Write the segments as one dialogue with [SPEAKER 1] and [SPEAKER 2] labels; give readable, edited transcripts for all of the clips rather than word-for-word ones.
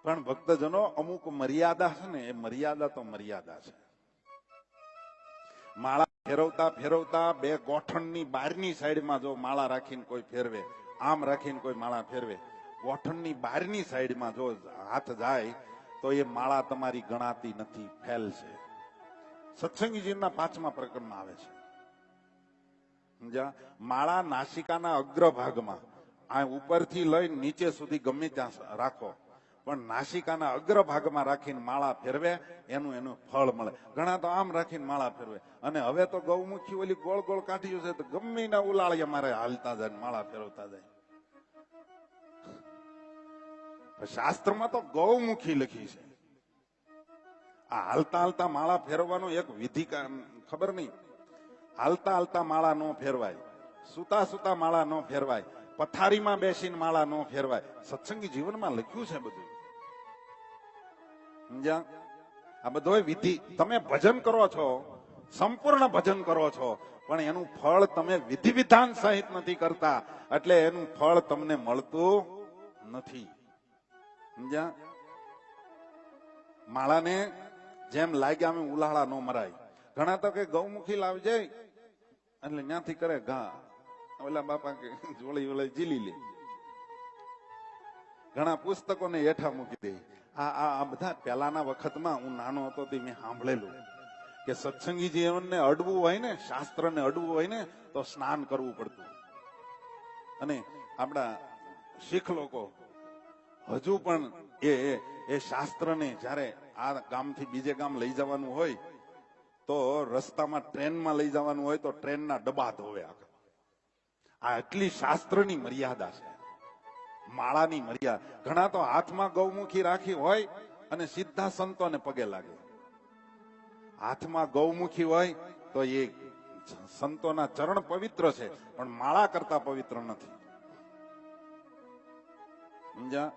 [SPEAKER 1] પણ ભક્તજનો અમુક મર્યાદા છે ને, એ મર્યાદા તો મર્યાદા છે. માળા ફેરવતા ફેરવતા બે ગોઠણની બહારની સાઈડમાં જો માળા રાખીને કોઈ ફેરવે, આમ રાખીને કોઈ માળા ફેરવે, ગોઠણની બહારની સાઈડમાં જો હાથ જાય તો એ માળા તમારી ગણાતી નથી, ફેલ છે. સત્સંગીજીના 5મા પ્રકરણમાં આવે છે. સમજ્યા? માળા નાસિકાના અગ્રભાગમાં, આ ઉપરથી લઈ નીચે સુધી ગમે ત્યાં રાખો, પણ નાસિકાના અગ્રભાગમાં રાખીને માળા ફેરવે એનું ફળ મળે. ઘણા તો આમ રાખીને માળા ફેરવે. અને હવે તો ગૌમુખી ઓલી ગોળ ગોળ કાઢ્યું છે તો ગમે ના ઉલાળિયા મારે હાલતા જાય, માળા ફેરવતા જાય. શાસ્ત્રમાં તો ગૌમુખી લખી છે. આ હાલતા હાલતા માળા ફેરવવાનો એક વિધિ ખબર નહીં. હાલતા હાલતા માળા ન ફેરવાય, સુતા સુતા માળા ન ફેરવાય, પથારીમાં બેસીને માળા ન ફેરવાય. સત્સંગી જીવનમાં લખ્યું છે બધું. સમજ્યા? આ બધો વિધિ. તમે ભજન કરો છો, સંપૂર્ણ ભજન કરો છો, પણ એનું ફળ તમે વિધિ વિધાન સહિત નથી કરતા, એટલે એનું ફળ તમને મળતું નથી. સમજ્યા? માળાને જેમ લાગ્યા અમે ઉલાળા ન મરાય. ઘણા તો કે ગૌમુખી લાવજે એટલે ત્યાંથી કરે ઘા, ઓલા બાપા કે જોળી ઓલા જીલી લે. ઘણા પુસ્તકોને હેઠા મૂકી દે. આ બધા પહેલાના વખતમાં હું નાનો હતો તે મેં સાંભળેલું કે સત્સંગી જીવનને અડવું હોય ને, શાસ્ત્રને અડવું હોય ને તો સ્નાન કરવું પડતું. અને આપણા શીખ લોકો હજુ પણ એ શાસ્ત્રને જયારે આ ગામથી બીજે ગામ લઈ જવાનું હોય તો રસ્તામાં ટ્રેનમાં લઈ જવાનું હોય તો ટ્રેનના ડબ્બા ધોવે. આ એટલી શાસ્ત્રની મર્યાદા છે, માળાની મર્યાદા. ઘણા તો હાથમાં ગૌમુખી રાખી હોય અને સીધા સંતોને પગે લાગે. હાથમાં ગૌમુખી હોય તો એ સંતોના ચરણ પવિત્ર છે, પણ માળા કરતા પવિત્ર નથી. સમજ્યા?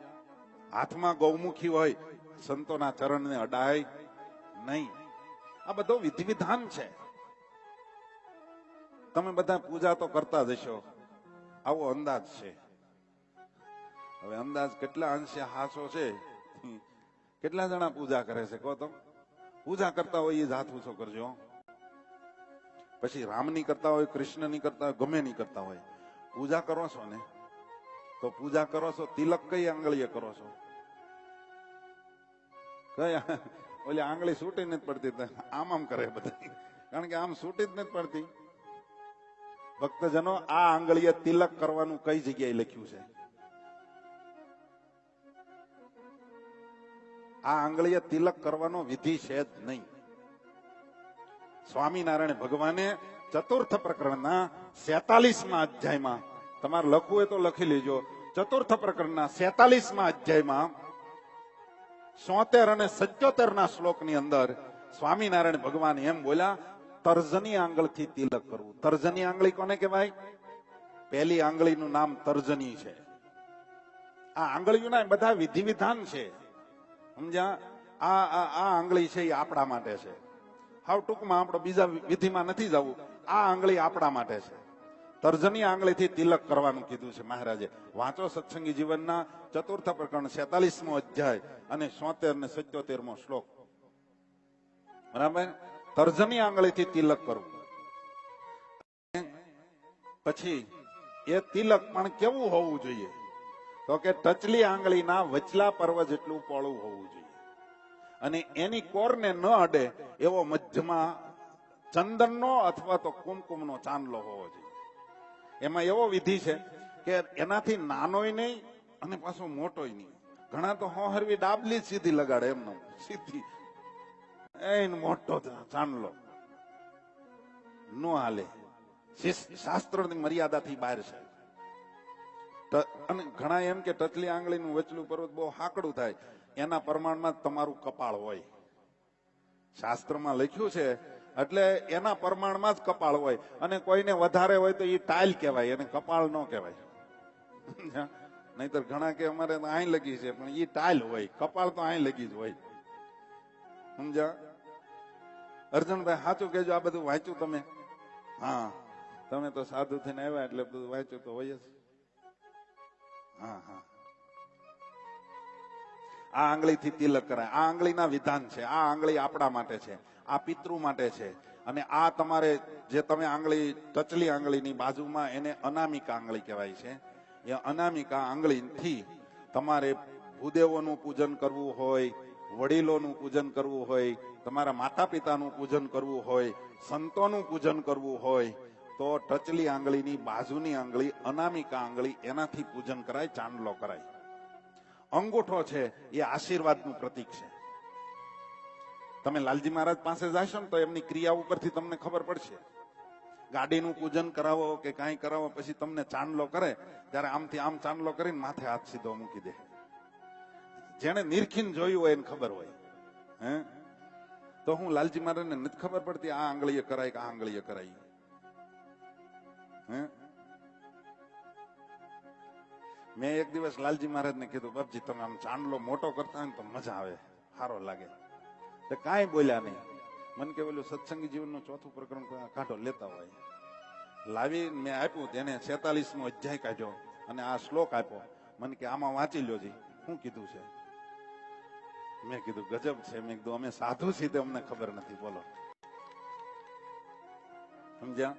[SPEAKER 1] હાથમાં ગૌમુખી હોય, સંતોના ચરણને અડાય નહીં. આ બધો વિધિ વિધાન છે. તમે બધા પૂજા તો કરતા જ હશો, આવો અંદાજ છે. હવે અંદાજ કેટલા અંશે હાસો છે, કેટલા જણા પૂજા કરે છે કહો તો? પૂજા કરતા હોય એ જ હાથ ઊંચો કરજો. પછી રામની કરતા હોય, કૃષ્ણની કરતા હોય, ગમે ની કરતા હોય, પૂજા કરો છો ને તો પૂજા કરો છો, તિલક કઈ આંગળીએ કરો છો? કઈ ઓલી આંગળી છૂટી નથી પડતી, આમ આમ કરે બધા, કારણ કે આમ છૂટી જ નથી પડતી. ભક્તજનો, આ આંગળીએ તિલક કરવાનું કઈ જગ્યાએ લખ્યું છે? આ આંગળીએ તિલક કરવાનો વિધિ છે જ નહીં. સ્વામિનારાયણ ભગવાને 4થ પ્રકરણના 46મા અધ્યાયમાં, તમારે લખવું હોય તો લખી લેજો, 4th પ્રકરણના 46મા અધ્યાયમાં 76 અને 77 શ્લોકની અંદર સ્વામિનારાયણ ભગવાન એમ બોલ્યા, તર્જની આંગળથી તિલક કરવું. તર્જની આંગળી કોને કહેવાય? પહેલી આંગળીનું નામ તર્જની છે. આ આંગળીઓના બધા વિધિ વિધાન છે. સમજ્યા? આ આંગળી છે એ આપણા માટે છે. હાવ ટૂંકમાં આપણો બીજા વિધિમાં નથી જવું, આ આંગળી આપણા માટે છે. તર્જની આંગળીથી તિલક કરવાનું કીધું છે મહારાજે. વાંચો સત્સંગી જીવનના 4th પ્રકરણ 46મો અધ્યાય અને 76 અને 77મો શ્લોક. બરાબર? તર્જની આંગળીથી તિલક કરવું. પછી એ તિલક પણ કેવું હોવું જોઈએ? તો કે ટચલી આંગળીના વચલા પર્વ જેટલું પોળું હોવું જોઈએ, અને એની કોરને ન અડે એવો મધ્યમાં ચંદનનો અથવા તો કુમકુમનો ચાંદલો હોવો જોઈએ. એમાં એવો વિધિ છે કે એનાથી નાનોય નહીં અને પાછો મોટોય નહીં. ઘણા તો હોહરવી ડાબલી જ સીધી લગાડે, એમનો સીધી એનો મોટો ચાંદલો નો હાલે. શાસ્ત્રની મર્યાદાથી બહાર છે. અને ઘણા એમ કે ટચલી આંગળીનું વચલું પર્વત બહુ હાકડું થાય, એના પ્રમાણમાં તમારું કપાળ હોય. શાસ્ત્રમાં લખ્યું છે એટલે એના પ્રમાણમાં જ કપાળ હોય. અને કોઈને વધારે હોય તો એ ટાઇલ કહેવાય, એને કપાળ ન કહેવાય. નહીતર ઘણા કે અમારે તો અહીં લગી છે, પણ એ ટાઇલ હોય, કપાળ તો અહીં લગી જ હોય. સમજ્યા? અર્જુનભાઈ સાચું કહેજો, આ બધું વાંચ્યું તમે? હા, તમે તો સાધુ થઈને આવ્યા એટલે બધું વાંચ્યું તો હોય જ. હા હા. આ આંગળીથી તિલક કરાય, આ આંગળીના વિધાન છે, આ આંગળી આપણા માટે છે, આ પિતૃ માટે છે, અને આ તમારે જે તમે આંગળી ટચલી આંગળીની બાજુમાં એને અનામિકા આંગળી કહેવાય છે. એ અનામિકા આંગળીથી તમારે ભૂદેવોનું પૂજન કરવું હોય, વડીલોનું પૂજન કરવું હોય, તમારા માતા પિતાનું પૂજન કરવું હોય, સંતોનું પૂજન કરવું હોય, તો ટચલી આંગળીની બાજુની આંગળી અનામિકા આંગળી એનાથી પૂજન કરાય, ચાંદલો કરાય. અંગૂઠો છે એ આશીર્વાદનું પ્રતીક છે. તમે લાલજી મહારાજ પાસે જશો ને તો એમની ક્રિયા ઉપરથી તમને ખબર પડશે. ગાડીનું પૂજન કરાવો કે કાંઈ કરાવો, પછી તમને ચાંદલો કરે ત્યારે આમથી આમ ચાંદલો કરીને માથે હાથ સીધો મૂકી દે. જેને નિરખીને જોયું હોય એને ખબર હોય. હે તો હું લાલજી મહારાજને નથી ખબર પડતી આ આંગળીએ કરાય કે આ આંગળીએ કરાય? મેં એક દિવસ લાલજી મહારાજને કીધું, બાપજી તમે આમ ચાંદલો મોટો કરતા હોય ને તો મજા આવે, સારો લાગે. તો કાંઈ બોલ્યા નહીં. મને કે બોલું સત્સંગી જીવનનું 4થું પ્રકરણ કાઢો, લેતા હોય. લાવી મેં આપ્યું, તેને 46મો અધ્યાય કાઢ્યો અને આ શ્લોક આપ્યો. મને કે આમાં વાંચી લ્યો જી, શું કીધું છે? મેં કીધું ગજબ છે. મેં કીધું અમે સાધુ છીએ, અમને ખબર નથી, બોલો. સમજ્યા?